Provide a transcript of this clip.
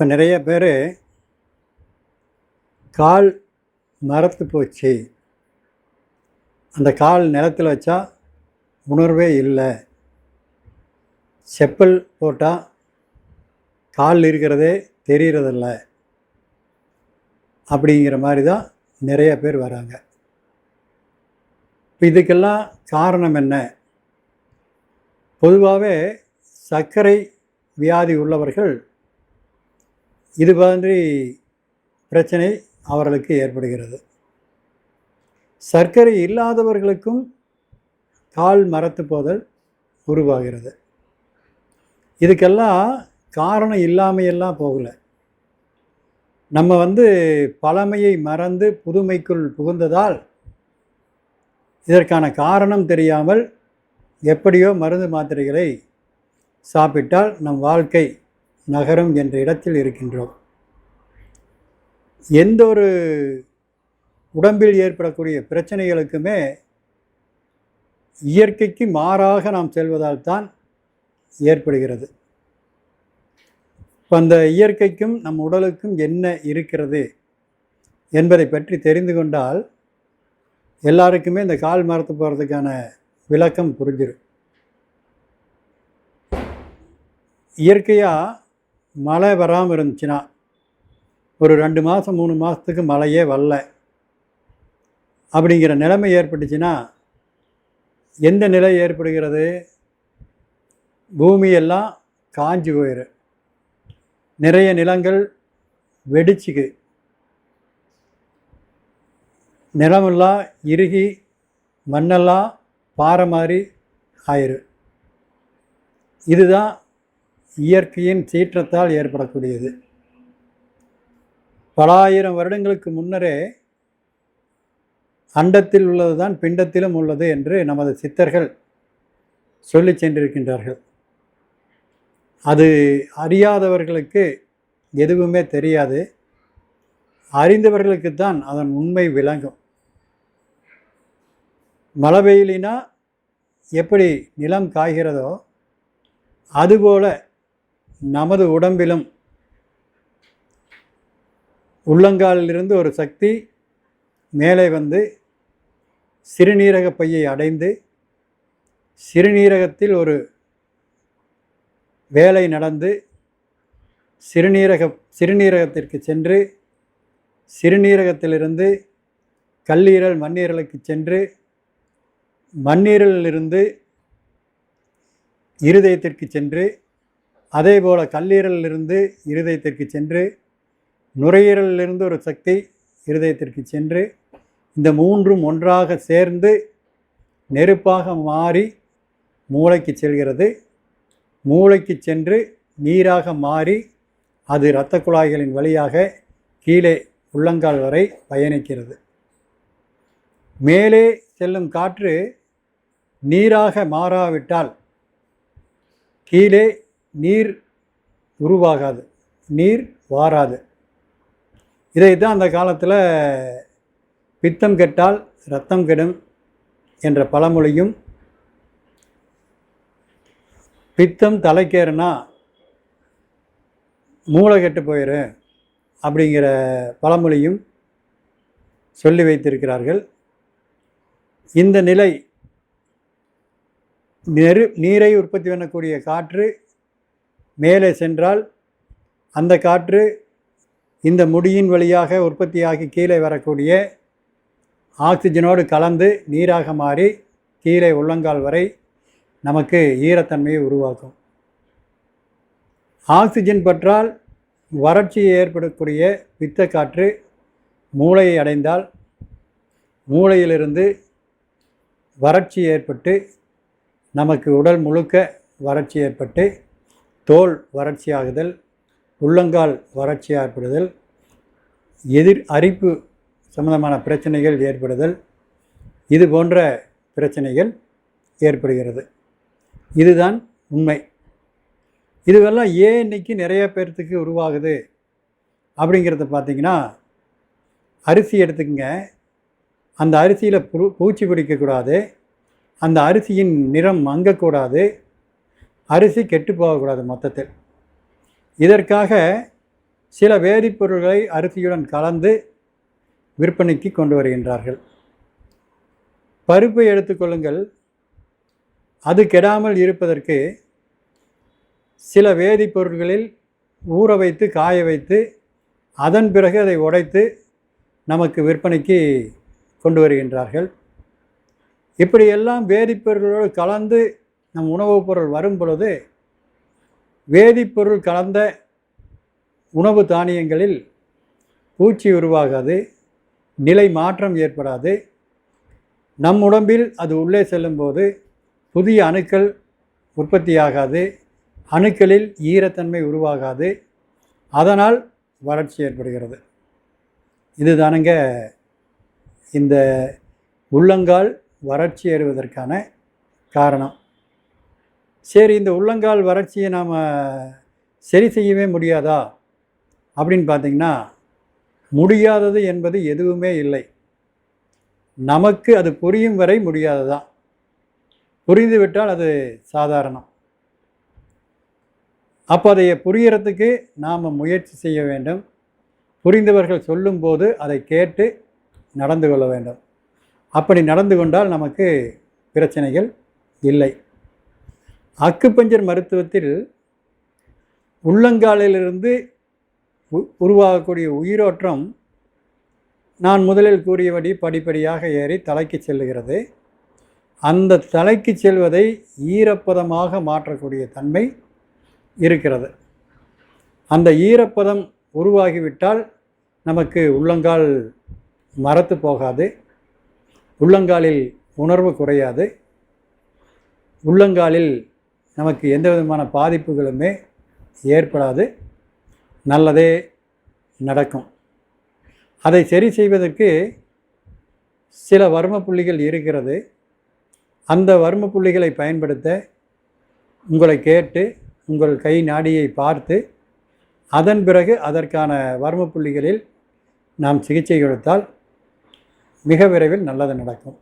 இப்போ நிறைய பேர் கால் மரத்து போச்சு, அந்த கால் நிலத்தில் வச்சா உணர்வே இல்லை, செப்பல் போட்டால் கால் இருக்கிறதே தெரிகிறதில்ல அப்படிங்கிற மாதிரி தான் நிறைய பேர் வராங்க. இப்போ இதுக்கெல்லாம் காரணம் என்ன? பொதுவாகவே சர்க்கரை வியாதி உள்ளவர்கள் இது மாதிரி பிரச்சனை அவர்களுக்கு ஏற்படுகிறது. சர்க்கரை இல்லாதவர்களுக்கும் கால் மரத்து போதல் உருவாகிறது. இதுக்கெல்லாம் காரணம் இல்லாமையெல்லாம் போகலை. நம்ம பழமையை மறந்து புதுமைக்குள் புகுந்ததால் இதற்கான காரணம் தெரியாமல் எப்படியோ மருந்து மாத்திரைகளை சாப்பிட்டால் நம் வாழ்க்கை நகரும் என்ற இடத்தில் இருக்கின்றோம். எந்த ஒரு உடம்பில் ஏற்படக்கூடிய பிரச்சனைகளுக்குமே இயற்கைக்கு மாறாக நாம் செல்வதால் தான் ஏற்படுகிறது. இப்போ அந்த இயற்கைக்கும் நம் உடலுக்கும் என்ன இருக்கிறது என்பதை பற்றி தெரிந்து கொண்டால் எல்லாருக்குமே இந்த கால் மரத்து போகிறதுக்கான விளக்கம் புரிஞ்சிடும். இயற்கையாக மழை வராமல் இருந்துச்சுன்னா, ஒரு 2 மாதம் 3 மாதத்துக்கு மழையே வரல அப்படிங்கிற நிலைமை ஏற்பட்டுச்சுன்னா எந்த நிலை ஏற்படுகிறது? பூமியெல்லாம் காஞ்சி போயிடும், நிறைய நிலங்கள் வெடிச்சுக்கு, நிலமெல்லாம் இறுகி மண்ணெல்லாம் பாறை மாதிரி ஆயிரும். இதுதான் இயற்கையின் சீற்றத்தால் ஏற்படக்கூடியது. பல ஆயிரம் வருடங்களுக்கு முன்னரே அண்டத்தில் உள்ளது தான் பிண்டத்திலும் உள்ளது என்று நமது சித்தர்கள் சொல்லி சென்றிருக்கின்றார்கள். அது அறியாதவர்களுக்கு எதுவுமே தெரியாது, அறிந்தவர்களுக்குத்தான் அதன் உண்மை விளங்கும். மழை பெய்யலினா எப்படி நிலம் காய்கிறதோ அதுபோல நமது உடம்பிலும் உள்ளங்காலிலிருந்து ஒரு சக்தி மேலே சிறுநீரக பையை அடைந்து சிறுநீரகத்தில் ஒரு வேலை நடந்து சிறுநீரகத்திற்கு சென்று சிறுநீரகத்திலிருந்து கல்லீரல் மண்ணீரலுக்கு சென்று மண்ணீரலிலிருந்து இருதயத்திற்கு சென்று அதேபோல் கல்லீரலிலிருந்து இருதயத்திற்கு சென்று நுரையீரலிலிருந்து ஒரு சக்தி இருதயத்திற்கு சென்று இந்த மூன்றும் ஒன்றாக சேர்ந்து நெருப்பாக மாறி மூளைக்கு செல்கிறது. மூளைக்கு சென்று நீராக மாறி அது இரத்த குழாய்களின் வழியாக கீழே உள்ளங்கால் வரை பயணிக்கிறது. மேலே செல்லும் காற்று நீராக மாறாவிட்டால் கீழே நீர் உருவாகாது, நீர் வாராது. இதைத்தான் அந்த காலத்தில் பித்தம் கெட்டால் இரத்தம் கெடும் என்ற பழமொழியும், பித்தம் தலைக்கேறுனா மூளை கெட்டு போயிடும் அப்படிங்கிற பழமொழியும் சொல்லி வைத்திருக்கிறார்கள். இந்த நிலை நீரை உற்பத்தி பண்ணக்கூடிய காற்று மேலே சென்றால் அந்த காற்று இந்த முடியின் வழியாக உற்பத்தியாகி கீழே வரக்கூடிய ஆக்சிஜனோடு கலந்து நீராக மாறி கீழே உள்ளங்கால் வரை நமக்கு ஈரத்தன்மையை உருவாக்கும். ஆக்சிஜன் பற்றால் வறட்சியை ஏற்படக்கூடிய பித்த காற்று மூளையை அடைந்தால் மூளையிலிருந்து வறட்சி ஏற்பட்டு நமக்கு உடல் முழுக்க வறட்சி ஏற்பட்டு தோல் வறட்சியாகுதல், உள்ளங்கால் வறட்சி ஏற்படுதல், அரிப்பு சம்பந்தமான பிரச்சனைகள் ஏற்படுதல், இது போன்ற பிரச்சனைகள் ஏற்படுகிறது. இதுதான் உண்மை. இதுவெல்லாம் ஏன் இன்றைக்கி நிறைய பேர்த்துக்கு உருவாகுது அப்படிங்கிறத பார்த்திங்கன்னா, அரிசி எடுத்துக்கங்க. அந்த அரிசியில் பூச்சி பிடிக்கக்கூடாது, அந்த அரிசியின் நிறம் மங்கக்கூடாது, அரிசி கெட்டு போகக்கூடாது மொத்தத்தில். இதற்காக சில வேதிப்பொருள்களை அரிசியுடன் கலந்து விற்பனைக்கு கொண்டு வருகின்றார்கள். பருப்பை எடுத்துக்கொள்ளுங்கள். அது கெடாமல் இருப்பதற்கு சில வேதிப்பொருட்களில் ஊற வைத்து காய வைத்து அதன் பிறகு அதை உடைத்து நமக்கு விற்பனைக்கு கொண்டு வருகின்றார்கள். இப்படியெல்லாம் வேதிப்பொருளோடு கலந்து நம் உணவுப் பொருள் வரும் பொழுது வேதிப்பொருள் கலந்த உணவு தானியங்களில் பூச்சி உருவாகாது, நிலை மாற்றம் ஏற்படாது. நம் உடம்பில் அது உள்ளே செல்லும்போது புதிய அணுக்கள் உற்பத்தியாகாது, அணுக்களில் ஈரத்தன்மை உருவாகாது. அதனால் வறட்சி ஏற்படுகிறது. இதுதானுங்க இந்த உள்ளங்கால் வறட்சி ஏறுவதற்கான காரணம். சரி, இந்த உள்ளங்கால் வறட்சியை நாம் சரி செய்யவே முடியாதா அப்படின்னு பார்த்திங்கன்னா, முடியாதது என்பது எதுவுமே இல்லை. நமக்கு அது புரியும் வரை முடியாததான். புரிந்துவிட்டால் அது சாதாரணம். அப்போ அதை புரியறதுக்கு நாம் முயற்சி செய்ய வேண்டும். புரிந்தவர்கள் சொல்லும்போது அதை கேட்டு நடந்து கொள்ள வேண்டும். அப்படி நடந்து கொண்டால் நமக்கு பிரச்சனைகள் இல்லை. அக்குபஞ்சர் மருத்துவத்தில் உள்ளங்காலிலிருந்து உருவாகக்கூடிய உயிரோட்டம் நான் முதலில் கூறியபடி படிப்படியாக ஏறி தலைக்கு செல்லுகிறது. அந்த தலைக்கு செல்வதை ஈரப்பதமாக மாற்றக்கூடிய தன்மை இருக்கிறது. அந்த ஈரப்பதம் உருவாகிவிட்டால் நமக்கு உள்ளங்கால் மரத்து போகாது, உள்ளங்காலில் உணர்வு குறையாது, உள்ளங்காலில் நமக்கு எந்த விதமான பாதிப்புகளுமே ஏற்படாது, நல்லதே நடக்கும். அதை சரி செய்வதற்கு சில வர்ம புள்ளிகள் இருக்கிறது. அந்த வர்ம புள்ளிகளை பயன்படுத்த உங்களை கேட்டு உங்கள் கை நாடியை பார்த்து அதன் பிறகு அதற்கான வர்ம புள்ளிகளில் நாம் சிகிச்சை கொடுத்தால் மிக விரைவில் நல்லது நடக்கும்.